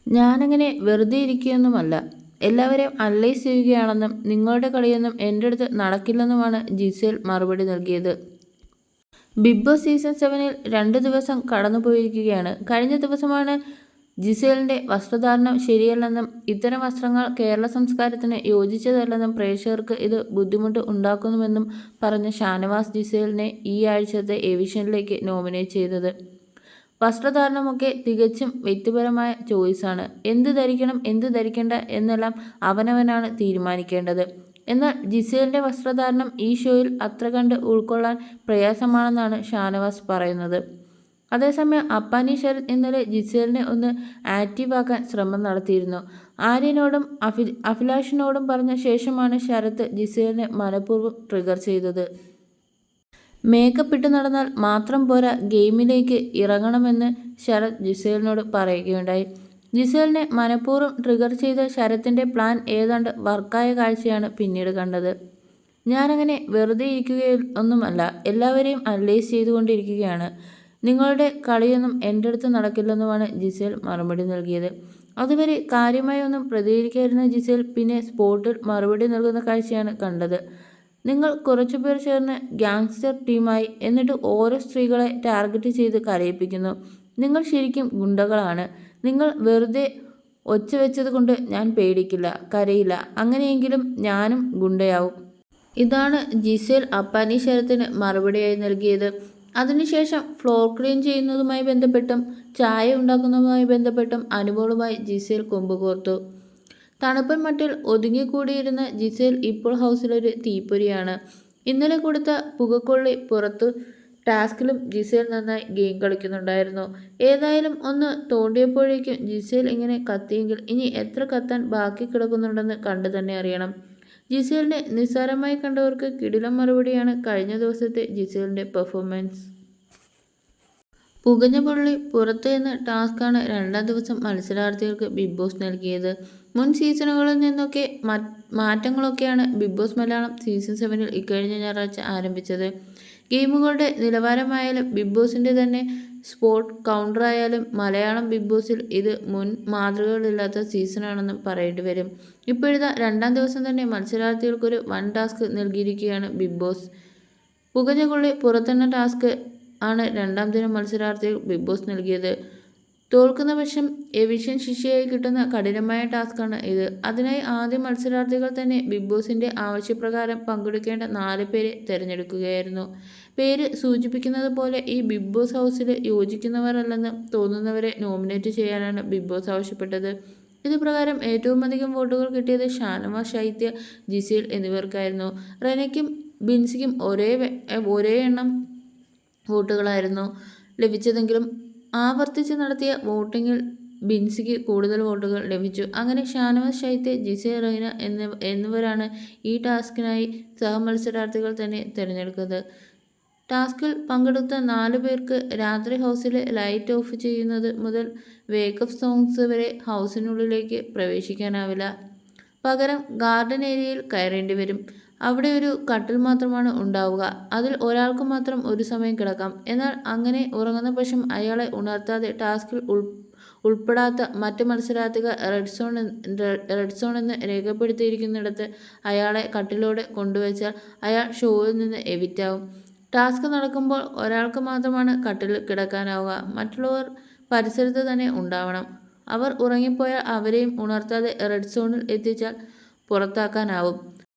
ഞാനങ്ങനെ വെറുതെ ഇരിക്കുകയൊന്നുമല്ല. എല്ലാവരെയും അനലൈസ് ചെയ്യുകയാണെന്നും നിങ്ങളുടെ കളിയൊന്നും എൻ്റെ അടുത്ത് നടക്കില്ലെന്നുമാണ് ജിസേൽ മറുപടി നൽകിയത്. ബിഗ് ബോസ് സീസൺ 7-ൽ 2 ദിവസം കടന്നുപോയിരിക്കുകയാണ്. കഴിഞ്ഞ ദിവസമാണ് ജിസേലിൻ്റെ വസ്ത്രധാരണം ശരിയല്ലെന്നും ഇത്തരം വസ്ത്രങ്ങൾ കേരള സംസ്കാരത്തിന് യോജിച്ചതല്ലെന്നും പ്രേക്ഷകർക്ക് ഇത് ബുദ്ധിമുട്ട് ഉണ്ടാക്കുന്നുവെന്നും പറഞ്ഞ ഷാനവാസ് ജിസേലിനെ ഈ ആഴ്ചത്തെ ഏവിഷനിലേക്ക് നോമിനേറ്റ് ചെയ്തത്. വസ്ത്രധാരണമൊക്കെ തികച്ചും വ്യക്തിപരമായ ചോയ്സാണ്. എന്ത് ധരിക്കണം എന്ത് ധരിക്കേണ്ട എന്നെല്ലാം അവനവനാണ് തീരുമാനിക്കേണ്ടത്. എന്നാൽ ജിസേലിൻ്റെ വസ്ത്രധാരണം ഈ ഷോയിൽ അത്ര കണ്ട് ഉൾക്കൊള്ളാൻ പ്രയാസമാണെന്നാണ് ഷാനവാസ് പറയുന്നത്. അതേസമയം അപ്പാനി ശരത് ഇന്നലെ ജിസേലിനെ ഒന്ന് ആക്റ്റീവാക്കാൻ ശ്രമം നടത്തിയിരുന്നു. ആര്യനോടും അഭിലാഷിനോടും പറഞ്ഞ ശേഷമാണ് ശരത് ജിസേലിനെ മനഃപൂർവ്വം ട്രിഗർ ചെയ്തത്. മേക്കപ്പ് ഇട്ട് നടന്നാൽ മാത്രം പോരാ, ഗെയിമിലേക്ക് ഇറങ്ങണമെന്ന് ശരത് ജിസേലിനോട് പറയുകയുണ്ടായി. ജിസേലിനെ മനഃപൂർവ്വം ട്രിഗർ ചെയ്ത ശരത്തിൻ്റെ പ്ലാൻ ഏതാണ്ട് വർക്കായ കാഴ്ചയാണ് പിന്നീട് കണ്ടത്. ഞാനങ്ങനെ വെറുതെ ഇരിക്കുകയൊന്നുമല്ല, എല്ലാവരെയും അനലൈസ് ചെയ്തുകൊണ്ടിരിക്കുകയാണ്. നിങ്ങളുടെ കളിയൊന്നും എൻ്റെ അടുത്ത് നടക്കില്ലെന്നുമാണ് ജിസേൽ മറുപടി നൽകിയത്. അതുവരെ കാര്യമായി ഒന്നും പ്രതികരിക്കാതിരുന്ന ജിസേൽ പിന്നെ സ്പോട്ടിൽ മറുപടി നൽകുന്ന കാഴ്ചയാണ് കണ്ടത്. നിങ്ങൾ കുറച്ചുപേർ ചേർന്ന് ഗ്യാങ്സ്റ്റർ ടീമായി, എന്നിട്ട് ഓരോ സ്ത്രീകളെ ടാർഗറ്റ് ചെയ്ത് കരയിപ്പിക്കുന്നു. നിങ്ങൾ ശരിക്കും ഗുണ്ടകളാണ്. നിങ്ങൾ വെറുതെ ഒച്ച വെച്ചത് കൊണ്ട് ഞാൻ പേടിക്കില്ല, കരയില്ല. അങ്ങനെയെങ്കിലും ഞാനും ഗുണ്ടയാവും. ഇതാണ് ജിസേൽ അപ്പാനി ശരത്തിന് മറുപടിയായി നൽകിയത്. അതിനുശേഷം ഫ്ലോർ ക്ലീൻ ചെയ്യുന്നതുമായി ബന്ധപ്പെട്ടും ചായ ഉണ്ടാക്കുന്നതുമായി ബന്ധപ്പെട്ടും അനുമോളുമായി ജിസേൽ കൊമ്പുകോർത്തു. തണുപ്പൻ മട്ടിൽ ഒതുങ്ങിക്കൂടിയിരുന്ന ജിസേൽ ഇപ്പോൾ ഹൗസിലൊരു തീപ്പൊരിയാണ്. ഇന്നലെ കൊടുത്ത പുകക്കൊള്ളി പുറത്തു ടാസ്കിലും ജിസേൽ നന്നായി ഗെയിം കളിക്കുന്നുണ്ടായിരുന്നു. ഏതായാലും ഒന്ന് തോണ്ടിയപ്പോഴേക്കും ജിസേൽ ഇങ്ങനെ കത്തിയെങ്കിൽ ഇനി എത്ര കത്താൻ ബാക്കി കിടക്കുന്നുണ്ടെന്ന് കണ്ടു തന്നെ അറിയണം. ജിസേലിനെ നിസ്സാരമായി കണ്ടവർക്ക് കിടിലൻ മറുപടിയാണ് കഴിഞ്ഞ ദിവസത്തെ ജിസേലിൻ്റെ പെർഫോമൻസ്. പുകഞ്ഞ പുള്ളി പുറത്ത് എന്ന ടാസ്ക്കാണ് 2ാം ദിവസം മത്സരാർത്ഥികൾക്ക് ബിഗ് ബോസ് നൽകിയത്. മുൻ സീസണുകളിൽ നിന്നൊക്കെ മാറ്റങ്ങളൊക്കെയാണ് ബിഗ് ബോസ് മലയാളം സീസൺ 7-ൽ ഇക്കഴിഞ്ഞ ഞായറാഴ്ച ആരംഭിച്ചത്. ഗെയിമുകളുടെ നിലവാരമായാലും ബിഗ് ബോസിൻ്റെ തന്നെ സ്പോട്ട് കൗണ്ടറായാലും മലയാളം ബിഗ് ബോസിൽ ഇത് മുൻ മാതൃകകളില്ലാത്ത സീസണാണെന്നും പറയേണ്ടി വരും. ഇപ്പോഴിതാ 2ാം ദിവസം തന്നെ മത്സരാർത്ഥികൾക്കൊരു വൻ ടാസ്ക് നൽകിയിരിക്കുകയാണ് ബിഗ് ബോസ്. പുകഞ്ഞ കൊള്ളി പുറത്തെന്ന ടാസ്ക് ആണ് 2ാം ദിനം മത്സരാർത്ഥികൾ ബിഗ് ബോസ് നൽകിയത്. തോൽക്കുന്ന പക്ഷം എവിക്ഷൻ ശിക്ഷയായി കിട്ടുന്ന കഠിനമായ ടാസ്ക്കാണ് ഇത്. അതിനായി ആദ്യം മത്സരാർത്ഥികൾ തന്നെ ബിഗ് ബോസിൻ്റെ ആവശ്യപ്രകാരം പങ്കെടുക്കേണ്ട 4 പേരെ തിരഞ്ഞെടുക്കുകയായിരുന്നു. പേര് സൂചിപ്പിക്കുന്നത് പോലെ ഈ ബിഗ് ബോസ് ഹൗസിൽ യോജിക്കുന്നവരല്ലെന്ന് തോന്നുന്നവരെ നോമിനേറ്റ് ചെയ്യാനാണ് ബിഗ് ബോസ് ആവശ്യപ്പെട്ടത്. ഇതുപ്രകാരം ഏറ്റവും അധികം വോട്ടുകൾ കിട്ടിയത് ഷാനവാസ്, ശൈത്യ, ജിസേൽ എന്നിവർക്കായിരുന്നു. റെനയ്ക്കും ബിൻസിക്കും ഒരേ എണ്ണം വോട്ടുകളായിരുന്നു ലഭിച്ചതെങ്കിലും ആവർത്തിച്ച് നടത്തിയ വോട്ടിങ്ങിൽ ബിൻസിക്ക് കൂടുതൽ വോട്ടുകൾ ലഭിച്ചു. അങ്ങനെ ഷാനവാസ്, ശൈത്യ, ജിസേൽ, റെയ്ന എന്നിവരാണ് ഈ ടാസ്കിനായി സഹമത്സരാർത്ഥികൾ തന്നെ തിരഞ്ഞെടുത്തത്. ടാസ്കിൽ പങ്കെടുത്ത 4 പേർക്ക് രാത്രി ഹൗസിലെ ലൈറ്റ് ഓഫ് ചെയ്യുന്നത് മുതൽ വേക്കപ്പ് സോങ്സ് വരെ ഹൗസിനുള്ളിലേക്ക് പ്രവേശിക്കാനാവില്ല. പകരം ഗാർഡൻ ഏരിയയിൽ കയറേണ്ടി വരും. അവിടെ ഒരു കട്ടിൽ മാത്രമാണ് ഉണ്ടാവുക. അതിൽ ഒരാൾക്ക് മാത്രം ഒരു സമയം കിടക്കാം. എന്നാൽ അങ്ങനെ ഉറങ്ങുന്ന പക്ഷം അയാളെ ഉണർത്താതെ ടാസ്കിൽ ഉൾപ്പെടാത്ത മറ്റ് മത്സരാർത്ഥികൾ റെഡ് സോൺ എന്ന് രേഖപ്പെടുത്തിയിരിക്കുന്നിടത്ത് അയാളെ കട്ടിലോടെ കൊണ്ടുവച്ചാൽ അയാൾ ഷോയിൽ നിന്ന് എവിക്റ്റാവും. ടാസ്ക് നടക്കുമ്പോൾ ഒരാൾക്ക് മാത്രമാണ് കട്ടിലിൽ കിടക്കാനാവുക. മറ്റുള്ളവർ പരിസരത്ത് തന്നെ ഉണ്ടാവണം. അവർ ഉറങ്ങിപ്പോയാൽ അവരെയും ഉണർത്താതെ റെഡ് സോണിൽ എത്തിച്ചാൽ പുറത്താക്കാനാവും.